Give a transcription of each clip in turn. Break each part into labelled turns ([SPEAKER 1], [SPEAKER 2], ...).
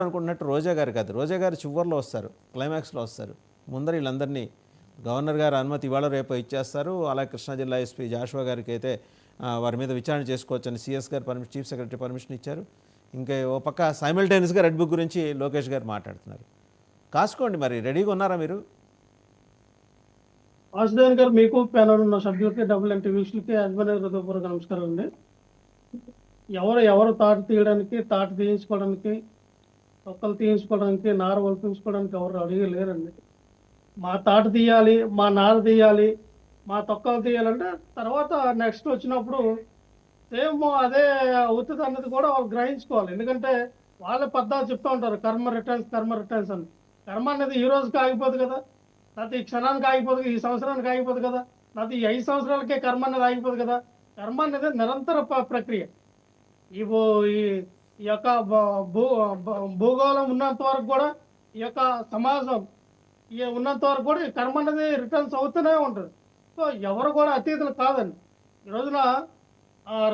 [SPEAKER 1] అనుకున్నట్టు రోజా గారు కాదు. రోజా గారు చివర్లో వస్తారు, క్లైమాక్స్లో వస్తారు. ముందర వీళ్ళందరినీ గవర్నర్ గారు అనుమతి ఇవాళ రేపు ఇచ్చేస్తారు. అలాగే కృష్ణా జిల్లా ఎస్పీ జాషువా గారికి అయితే వారి మీద విచారణ చేసుకోవచ్చని సిఎస్ గారు చీఫ్ సెక్రటరీ పర్మిషన్ ఇచ్చారు. ఇంకా ఓ పక్క సైమల్టేనియస్గా రెడ్ బుక్ గురించి లోకేష్ గారు మాట్లాడుతున్నారు. కాసుకోండి, మరి రెడీగా ఉన్నారా మీరు?
[SPEAKER 2] వాసుదేవన్ గారు, మీకు ప్యానల్ ఉన్న సభ్యులకి డబుల్ ఎన్టీ వీక్షలకి యాజమాన్య హృదయపూర్వక నమస్కారం అండి. ఎవరు తాట తీయడానికి, తాట తీయించుకోవడానికి, తొక్కలు తీయించుకోవడానికి, నార వలిపించుకోవడానికి ఎవరు అడిగి లేరండి. మా తాట తీయాలి, మా నార తీయాలి, మా తొక్కలు తీయాలంటే తర్వాత నెక్స్ట్ వచ్చినప్పుడు సేమ్ అదే అవుతుంది అన్నది కూడా వాళ్ళు గ్రహించుకోవాలి. ఎందుకంటే వాళ్ళే పద్దాలు చెప్తూ ఉంటారు కర్మ రిటర్న్స్ అని. కర్మ అనేది ఈ రోజుకి ఆగిపోదు కదా, లేకపోతే ఈ క్షణానికి ఆగిపోదు, ఈ సంవత్సరానికి ఆగిపోదు కదా, లేకపోతే ఈ 5 సంవత్సరాలకే కర్మ అనేది ఆగిపోదు కదా. కర్మ అనేది నిరంతర ప్రక్రియ. ఈ ఈ యొక్క భూగోళం ఉన్నంత వరకు కూడా, ఈ యొక్క సమాజం ఉన్నంత వరకు కూడా ఈ కర్మ అనేది రిటర్న్స్ అవుతూనే ఉంటుంది. సో ఎవరు కూడా అతీతులు కాదండి. ఈ రోజున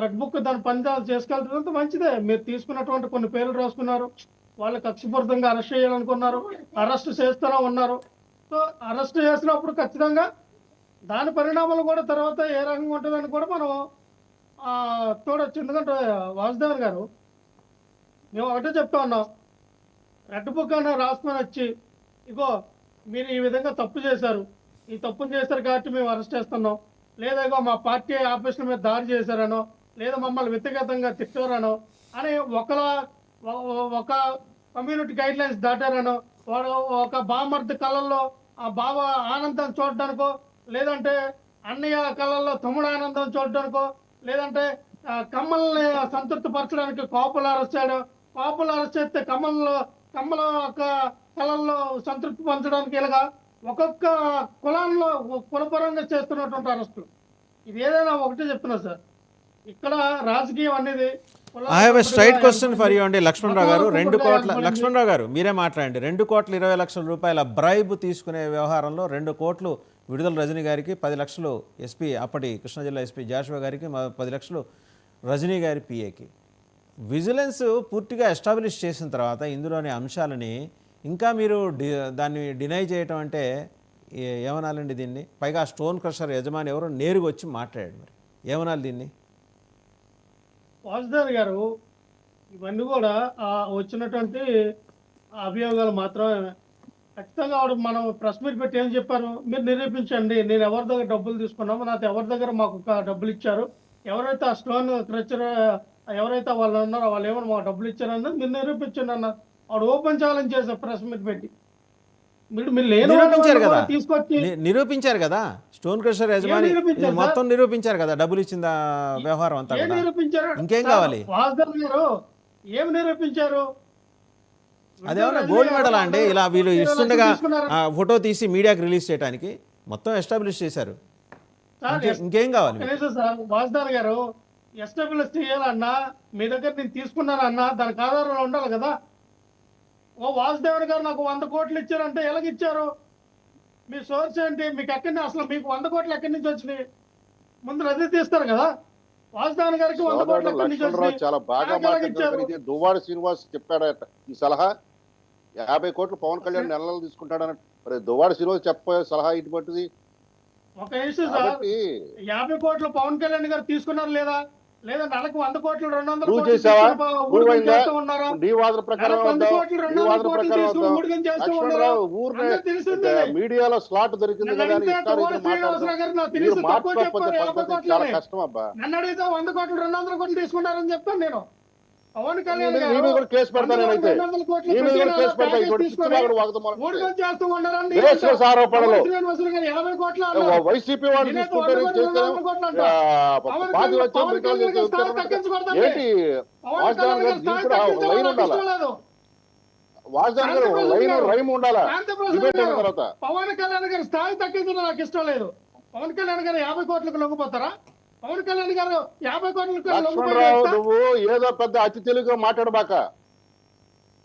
[SPEAKER 2] రెడ్ బుక్ దాని పనిదాలు చేసుకెళ్తున్నంత మంచిదే. మీరు తీసుకున్నటువంటి కొన్ని పేర్లు రాసుకున్నారు, వాళ్ళు కక్షపూరితంగా అరెస్ట్ చేయాలనుకున్నారు, అరెస్ట్ చేస్తూనే ఉన్నారు. సో అరెస్ట్ చేసినప్పుడు ఖచ్చితంగా దాని పరిణామాలు కూడా తర్వాత ఏ రకంగా ఉంటుందని కూడా మనం చూడొచ్చు. ఎందుకంటే వాసుదేవన్ గారు, మేము ఒకటే చెప్తా ఉన్నాం, రెడ్ బుక్ అనే రాసుకొని వచ్చి ఇగో మీరు ఈ విధంగా తప్పు చేశారు, ఈ తప్పును చేశారు కాబట్టి మేము అరెస్ట్ చేస్తున్నాం, లేదా ఇగో మా పార్టీ ఆఫీసుల మీద దాడి చేశారనో, లేదా మమ్మల్ని వ్యక్తిగతంగా తిట్టారనో అని ఒక కమ్యూనిటీ గైడ్ లైన్స్ దాటారనో, వాడు ఒక బామర్ది కళల్లో ఆ బావ ఆనందం చూడడానికో, లేదంటే అన్నయ్య కళల్లో తమ్ముడు ఆనందం చూడడానికో, లేదంటే కమ్మల్ని సంతృప్తి పరచడానికి కాపులు అరెస్ట్ చేయడం, కాపులు అరెస్ట్ చేస్తే కమ్మల యొక్క కళల్లో సంతృప్తి పంచడానికి ఇలాగా ఒక్కొక్క కులాల్లో కులపరంగా చేస్తున్నటువంటి అరెస్టులు. ఇది ఏదైనా ఒకటే చెప్తున్నా సార్, ఇక్కడ రాజకీయం అనేది.
[SPEAKER 1] I have a straight question for you అండి లక్ష్మణరావు గారు. 2 కోట్ల లక్ష్మణరావు గారు మీరే మాట్లాడండి. 2,20,00,000 బ్రైబ్ తీసుకునే వ్యవహారంలో 2 కోట్లు విడుదల రజనీ గారికి, 10 లక్షలు ఎస్పీ అప్పటి కృష్ణా జిల్లా ఎస్పీ జాషువా గారికి, 10 లక్షలు రజనీ గారి పిఏకి. విజిలెన్స్ పూర్తిగా ఎస్టాబ్లిష్ చేసిన తర్వాత ఇందులోని అంశాలని ఇంకా మీరు దాన్ని డినై చేయటం అంటే ఏమనాలండి దీన్ని? పైగా స్టోన్ క్రషర్ యజమాని ఎవరో నేరుగా వచ్చి మాట్లాడాడు, మరి ఏమనాలి దీన్ని?
[SPEAKER 2] వాసుదేవ్ గారు, ఇవన్నీ కూడా వచ్చినటువంటి అభియోగాలు మాత్రమే. ఖచ్చితంగా వాడు మనం ప్రెస్ మీట్ పెట్టి ఏం చెప్పారు, మీరు నిరూపించండి, నేను ఎవరి దగ్గర డబ్బులు తీసుకున్నామో, నాకు ఎవరి దగ్గర మాకు డబ్బులు ఇచ్చారు, ఎవరైతే ఆ స్టోన్ క్రషర్ ఎవరైతే వాళ్ళు ఉన్నారో వాళ్ళు ఏమన్నా మాకు డబ్బులు ఇచ్చారన్నది మీరు నిరూపించండి అన్న. వాడు ఓపెన్ ఛాలెంజ్ చేశారు ప్రెస్ మీట్ పెట్టి. మీరు
[SPEAKER 1] నిరూపించారు కదా, స్టోన్ క్రషర్ యజమాని మొత్తం నిరూపించారు కదా, డబ్బులు ఇచ్చిన వ్యవహారం అంతా. ఇంకేం కావాలి?
[SPEAKER 2] వాసుదేవ్ గారు ఏమి నిరూపించారు?
[SPEAKER 1] అదేమన్నా గోల్డ్ మెడల్ అండి? ఇలా వీళ్ళు ఇస్తుండగా ఫోటో తీసి మీడియాకి రిలీజ్ చేయడానికి మొత్తం ఎస్టాబ్లిష్ చేశారు. ఇంకేం కావాలి?
[SPEAKER 2] వాసుదేవ్ గారు, ఎస్టాబ్లిష్ చేయాలన్నా మీ దగ్గర నేను తీసుకున్నానన్నా దానికి ఆధారంలో ఉండాలి కదా. ఓ వాసుదేవన్ గారు నాకు 100 కోట్లు ఇచ్చారంటే ఎలాగిచ్చారు? మీ సోర్స్ ఏంటి? మీకు ఎక్కడి అసలు మీకు 100 కోట్లు ఎక్కడి నుంచి వచ్చినాయి? ముందు అదే తీస్తారు కదా. వాసుదేవన్ గారికి 100 కోట్లు ఎక్కడి నుంచి వచ్చినాయి?
[SPEAKER 3] చాలా బాగా మాట్లాడారు. దువ్వాడ శ్రీనివాస్ చెప్పాడట ఈ సలహా. 50 కోట్లు పవన్ కళ్యాణ్ నెలలు తీసుకుంటాడన్నట్టు. మరి దువ్వాడ శ్రీనివాస్ చెప్పే సలహా ఇటువంటిది.
[SPEAKER 2] ఒక ఇష్యూ సార్, 50 కోట్లు పవన్ కళ్యాణ్ గారు తీసుకున్నారు లేదా? లేదా నెలకు 100 కోట్లు 200 కోట్లు చేస్తూ ఉన్నారా?
[SPEAKER 3] మీడియాలో స్లాట్ దొరికింది కదా, కష్టం అబ్బా.
[SPEAKER 2] నన్ను అడిగితే 100 కోట్లు 200 కోట్లు తీసుకున్నారని చెప్తాను నేను. పవన్ కళ్యాణ్
[SPEAKER 3] కేసు పెడతాను నేనైతే. వైసీపీ వాళ్ళు తీసుకుంటారు ఏంటి? లైన్ ఉండాలా? రైమ్ ఉండాలా? తర్వాత
[SPEAKER 2] పవన్ కళ్యాణ్ గారి స్థాయి తగ్గించడం నాకు ఇష్టం లేదు. పవన్ కళ్యాణ్ గారు 50 కోట్లకు లొంగిపోతారా? పవన్ కళ్యాణ్ గారు 50 కోట్లకు
[SPEAKER 3] నువ్వు ఏదో పెద్ద అతి తెలుగుగా మాట్లాడబాక.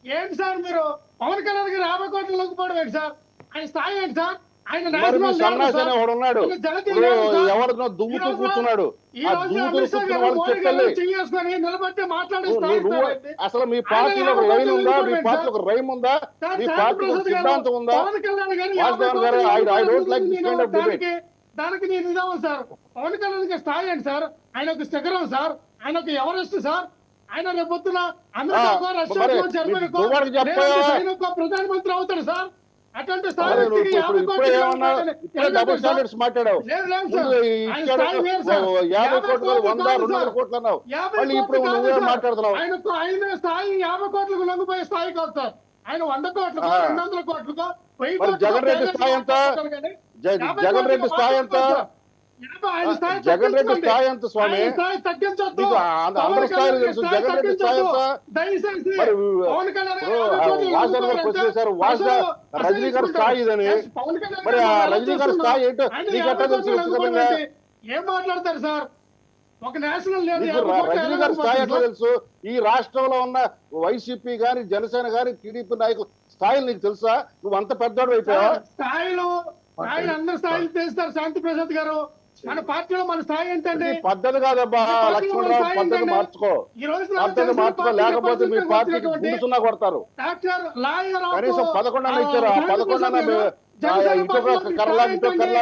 [SPEAKER 2] ఏంటి సార్ మీరు? పవన్ కళ్యాణ్ గారు 50 కోట్లు లొంగిపోవడం ఏంటి సార్? ఆయన స్థాయి ఏంటి సార్? ఆయన
[SPEAKER 3] మరి మీ
[SPEAKER 2] నేషనల్ లీడర్
[SPEAKER 3] సన్నాసి
[SPEAKER 2] సార్.
[SPEAKER 3] అనే వాడు ఉన్నాడు,
[SPEAKER 2] ఈయన జాతీయ
[SPEAKER 3] ఇప్పుడు
[SPEAKER 2] లీడర్ సార్.
[SPEAKER 3] ఎవరినో దుమ్ముతూ
[SPEAKER 2] ఈ రోజు-
[SPEAKER 3] కూర్చున్నాడు,
[SPEAKER 2] ఈ
[SPEAKER 3] ఆ
[SPEAKER 2] రోజు
[SPEAKER 3] దుమ్ముతూ
[SPEAKER 2] అమిత్ షా
[SPEAKER 3] కూర్చున్న
[SPEAKER 2] గారు
[SPEAKER 3] వాళ్ళకి
[SPEAKER 2] మోడీ
[SPEAKER 3] చెప్పాలి.
[SPEAKER 2] గారు చేసుకొని నిలబట్టి మాట్లాడే
[SPEAKER 3] నువ్వు-
[SPEAKER 2] స్థాయి
[SPEAKER 3] నువ్వు-
[SPEAKER 2] సార్.
[SPEAKER 3] అసలు మీ
[SPEAKER 2] ఆయన
[SPEAKER 3] పార్టీలో ఒక
[SPEAKER 2] 50
[SPEAKER 3] లైన్
[SPEAKER 2] కోట్లు
[SPEAKER 3] ఉందా? మీ
[SPEAKER 2] వెళ్ళిపోయింది
[SPEAKER 3] పార్టీలో
[SPEAKER 2] సార్.
[SPEAKER 3] ఒక రైమ్ ఉందా?
[SPEAKER 2] సార్,
[SPEAKER 3] మీ
[SPEAKER 2] శాంతి
[SPEAKER 3] పార్టీలో ఒక
[SPEAKER 2] ప్రసాద్ గారు,
[SPEAKER 3] సిద్ధాంతం ఉందా?
[SPEAKER 2] పవన్ కళ్యాణ్ గారు
[SPEAKER 3] వాసుదేవన్
[SPEAKER 2] 50
[SPEAKER 3] గారు,
[SPEAKER 2] కోట్లు
[SPEAKER 3] I don't like this
[SPEAKER 2] నేను
[SPEAKER 3] kind of debate.
[SPEAKER 2] దానికి నేను ఇదాము సార్. పవన్ కళ్యాణ్ గారి స్థాయి ఏంటి సార్? ఆయన ఒక శిఖరం సార్, ఆయన ఒక ఎవరెస్ట్ సార్. ఆయన రేపొద్దున అమెరికాకో
[SPEAKER 3] మరి
[SPEAKER 2] రష్యాకో జర్మనీకో
[SPEAKER 3] దుబాయ్కి చెప్పావా?
[SPEAKER 2] లేదంటే చైనాకో ప్రధానమంత్రి అవుతాడు సార్. అటువంటి స్థాయి
[SPEAKER 3] అరే నువ్వు
[SPEAKER 2] వ్యక్తికి
[SPEAKER 3] ఇప్పుడు
[SPEAKER 2] 50
[SPEAKER 3] ఇప్పుడే
[SPEAKER 2] కోట్లు
[SPEAKER 3] ఏమన్నా, ఇప్పుడే
[SPEAKER 2] ఎలా
[SPEAKER 3] డబుల్
[SPEAKER 2] సార్?
[SPEAKER 3] స్టాండర్డ్స్ మాట్లాడావు.
[SPEAKER 2] లేదు లేదు సార్.
[SPEAKER 3] ముందు
[SPEAKER 2] ఆయన
[SPEAKER 3] ఇచ్చాడు
[SPEAKER 2] స్థాయి వేరు సార్.
[SPEAKER 3] 50 కోట్లు కాదు, 100,
[SPEAKER 2] కాదు
[SPEAKER 3] 200
[SPEAKER 2] సార్.
[SPEAKER 3] కోట్లు అన్నావు.
[SPEAKER 2] 50
[SPEAKER 3] మళ్ళీ ఇప్పుడు
[SPEAKER 2] కోట్లు
[SPEAKER 3] నువ్వే
[SPEAKER 2] కాదు సార్.
[SPEAKER 3] మాట్లాడుతున్నావు.
[SPEAKER 2] ఆయన స్థాయి 50 కోట్లకు లొంగిపోయే స్థాయి కాదు సార్. ఆయన 100 కోట్లకో
[SPEAKER 3] ఆ.
[SPEAKER 2] 200 కోట్లకో 1000
[SPEAKER 3] మరి
[SPEAKER 2] కోట్లకో
[SPEAKER 3] జగన్ రెడ్డి
[SPEAKER 2] పేదలకు
[SPEAKER 3] స్థాయి ఎంత?
[SPEAKER 2] మాట్లాడతారు కానీ 50
[SPEAKER 3] జగన్ రెడ్డి
[SPEAKER 2] కోట్లకు
[SPEAKER 3] స్థాయి ఎంత?
[SPEAKER 2] మాట్లాడతారు సార్. ఆయన స్థాయి
[SPEAKER 3] జగన్ రెడ్డి
[SPEAKER 2] తగ్గించుకోండి.
[SPEAKER 3] స్థాయి ఎంత స్వామి?
[SPEAKER 2] ఆయన స్థాయి తగ్గించొద్దు.
[SPEAKER 3] నీకు అందరి స్థాయిలు
[SPEAKER 2] పవన్
[SPEAKER 3] తెలుసు,
[SPEAKER 2] కళ్యాణ్
[SPEAKER 3] జగన్ రెడ్డి స్థాయి ఎంత?
[SPEAKER 2] తగ్గించొద్దు. దయచేసి
[SPEAKER 3] మరి
[SPEAKER 2] పవన్ కళ్యాణ్
[SPEAKER 3] ఇప్పుడు
[SPEAKER 2] 50 కోట్లు
[SPEAKER 3] వాసుదేవన్ గారు
[SPEAKER 2] లొంగిపోయారంటే
[SPEAKER 3] క్వశ్చన్ చేశారు, రజనీ గారి స్థాయి ఇదని.
[SPEAKER 2] పవన్ కళ్యాణ్
[SPEAKER 3] మరి ఆ
[SPEAKER 2] గారు
[SPEAKER 3] రజనీ గారి స్థాయి ఏంటో
[SPEAKER 2] ఆయన
[SPEAKER 3] నీకు
[SPEAKER 2] 50
[SPEAKER 3] ఎట్లా తెలుసు?
[SPEAKER 2] కోట్లు
[SPEAKER 3] ఖచ్చితంగా
[SPEAKER 2] లొంగిపోయారంటే ఏం మాట్లాడతారు సార్? ఒక నేషనల్ లీడర్
[SPEAKER 3] నీకు
[SPEAKER 2] 50 కోట్లు
[SPEAKER 3] రజనీ
[SPEAKER 2] ఎలా
[SPEAKER 3] గారి స్థాయి ఎట్లా
[SPEAKER 2] లొంగిపోతుంది
[SPEAKER 3] తెలుసు? ఈ రాష్ట్రంలో ఉన్న వైసీపీ గాని, జనసేన గాని, టీడీపీ నాయకులు స్థాయిలు నీకు తెలుసా? నువ్వు అంత పెద్దోడు అయిపోయావా?
[SPEAKER 2] సార్? స్థాయిలు అందరి స్థాయిలు తెలుస్తారు శాంతి ప్రసాద్ గారు. మన పార్టీలో మన స్థాయి ఏంటండి?
[SPEAKER 3] ఇది పద్ధతి కాదబ్బా లక్ష్మణరావు, పద్ధతి మార్చుకో,
[SPEAKER 2] ఈ రోజు
[SPEAKER 3] పద్ధతి మార్చుకో, లేకపోతే మీ పార్టీకి గుండు సున్నా కొడతారు.
[SPEAKER 2] డాక్టర్ లాయర్
[SPEAKER 3] కనీసం 11 ఇచ్చారు, ఆ 11 ఇటు కర్రలా ఇటు కర్రలా